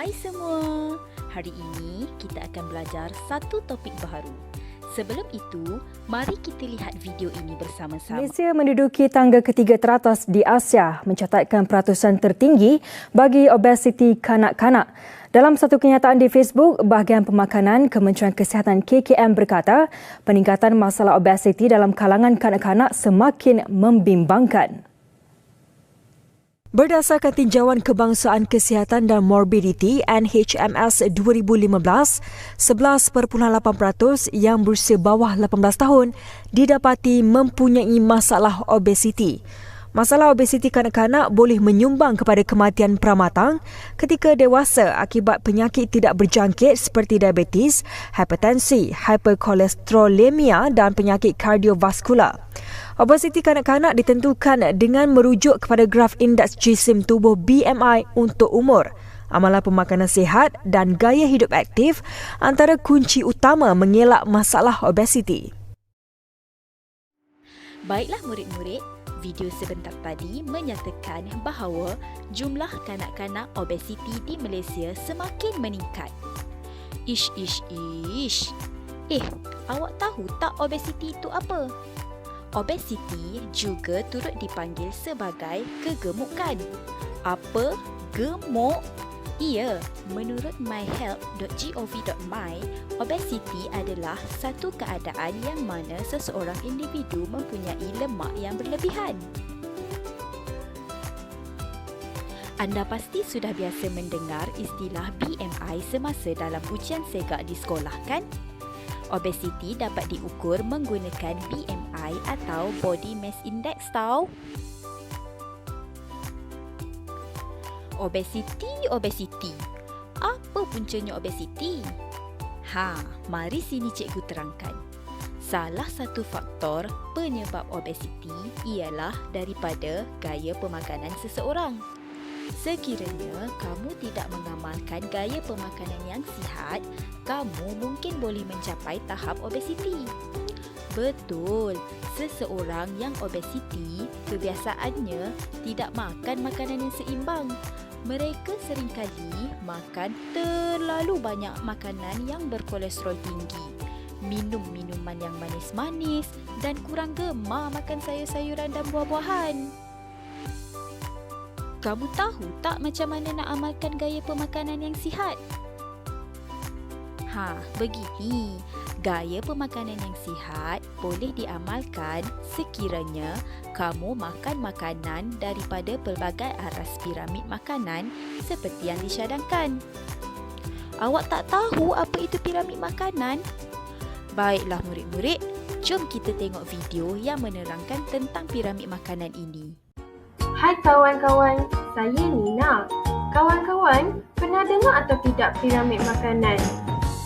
Hai semua, hari ini kita akan belajar satu topik baru. Sebelum itu, mari kita lihat video ini bersama-sama. Malaysia menduduki tangga ketiga teratas di Asia, mencatatkan peratusan tertinggi bagi obesiti kanak-kanak. Dalam satu kenyataan di Facebook, bahagian pemakanan Kementerian Kesihatan KKM berkata, peningkatan masalah obesiti dalam kalangan kanak-kanak semakin membimbangkan. Berdasarkan tinjauan Kebangsaan Kesihatan dan Morbidity NHMS 2015, 11.8% yang berusia bawah 18 tahun didapati mempunyai masalah obesiti. Masalah obesiti kanak-kanak boleh menyumbang kepada kematian pramatang ketika dewasa akibat penyakit tidak berjangkit seperti diabetes, hipertensi, hiperkolesterolemia dan penyakit kardiovaskular. Obesiti kanak-kanak ditentukan dengan merujuk kepada graf indeks jisim tubuh BMI untuk umur. Amalan pemakanan sihat dan gaya hidup aktif antara kunci utama mengelak masalah obesiti. Baiklah murid-murid, video sebentar tadi menyatakan bahawa jumlah kanak-kanak obesiti di Malaysia semakin meningkat. Ish. Awak tahu tak obesiti itu apa? Obesiti juga turut dipanggil sebagai kegemukan. Apa gemuk? Ya, menurut myhealth.gov.my, obesiti adalah satu keadaan yang mana seseorang individu mempunyai lemak yang berlebihan. Anda pasti sudah biasa mendengar istilah BMI semasa dalam ujian segak di sekolah, kan? Obesiti dapat diukur menggunakan BMI atau Body Mass Index tau. Obesiti. Apa puncanya obesiti? Mari sini cikgu terangkan. Salah satu faktor penyebab obesiti ialah daripada gaya pemakanan seseorang. Sekiranya kamu tidak mengamalkan gaya pemakanan yang sihat, kamu mungkin boleh mencapai tahap obesiti. Betul, seseorang yang obesiti kebiasaannya tidak makan makanan yang seimbang. Mereka seringkali makan terlalu banyak makanan yang berkolesterol tinggi, minum minuman yang manis-manis dan kurang gemar makan sayur-sayuran dan buah-buahan. Kamu tahu tak macam mana nak amalkan gaya pemakanan yang sihat? Begini. Gaya pemakanan yang sihat boleh diamalkan sekiranya kamu makan makanan daripada pelbagai aras piramid makanan seperti yang disyadangkan. Awak tak tahu apa itu piramid makanan? Baiklah murid-murid, jom kita tengok video yang menerangkan tentang piramid makanan ini. Hai kawan-kawan, saya Nina. Kawan-kawan, pernah dengar atau tidak piramid makanan?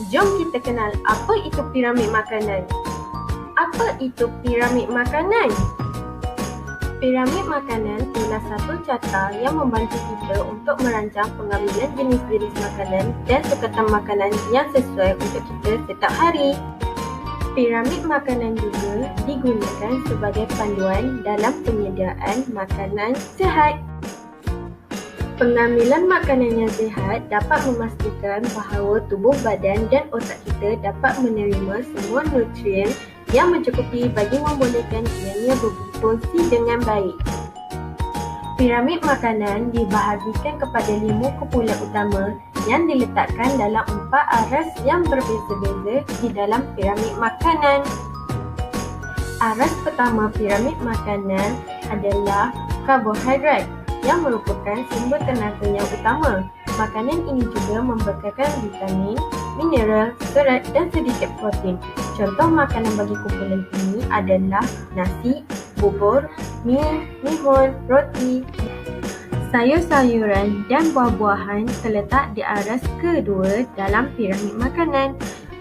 Jom kita kenal apa itu piramid makanan. Apa itu piramid makanan? Piramid makanan ialah satu carta yang membantu kita untuk merancang pengambilan jenis-jenis makanan dan sukatan makanan yang sesuai untuk kita setiap hari. Piramid makanan juga digunakan sebagai panduan dalam penyediaan makanan sihat. Pengambilan makanan yang sihat dapat memastikan bahawa tubuh badan dan otak kita dapat menerima semua nutrien yang mencukupi bagi membolehkan ianya berfungsi dengan baik. Piramid makanan dibahagikan kepada 5 kumpulan utama yang diletakkan dalam 4 aras yang berbeza-beza di dalam piramid makanan. Aras pertama piramid makanan adalah karbohidrat yang merupakan sumber tenaga yang utama. Makanan ini juga membekalkan vitamin, mineral, serat dan sedikit protein. Contoh makanan bagi kumpulan ini adalah nasi, bubur, mihun, roti. Sayur-sayuran dan buah-buahan terletak di aras kedua dalam piramid makanan.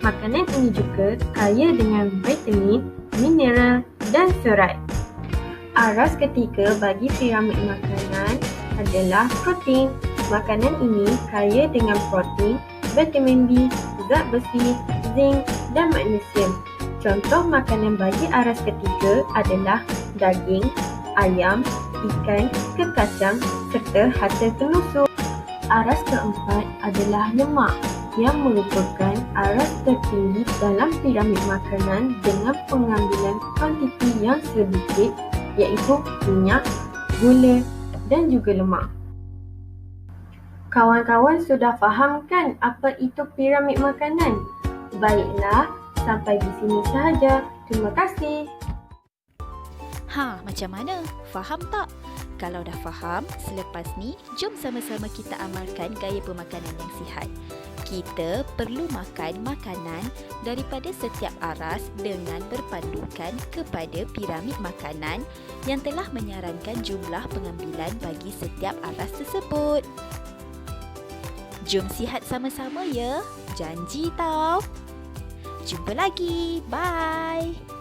Makanan ini juga kaya dengan vitamin, mineral dan serat. Aras ketiga bagi piramid makanan adalah protein. Makanan ini kaya dengan protein, vitamin B, zat besi, zinc dan magnesium. Contoh makanan bagi aras ketiga adalah daging, ayam, ikan, kekacang serta hasil tenusuk. Aras keempat adalah lemak yang merupakan aras tertinggi dalam piramid makanan dengan pengambilan kuantiti yang sedikit iaitu minyak, gula dan juga lemak. Kawan-kawan sudah faham kan apa itu piramid makanan? Baiklah, sampai di sini sahaja. Terima kasih. Macam mana? Faham tak? Kalau dah faham, selepas ni, jom sama-sama kita amalkan gaya pemakanan yang sihat. Kita perlu makan makanan daripada setiap aras dengan berpandukan kepada piramid makanan yang telah menyarankan jumlah pengambilan bagi setiap aras tersebut. Jom sihat sama-sama ya. Janji tau. Jumpa lagi. Bye.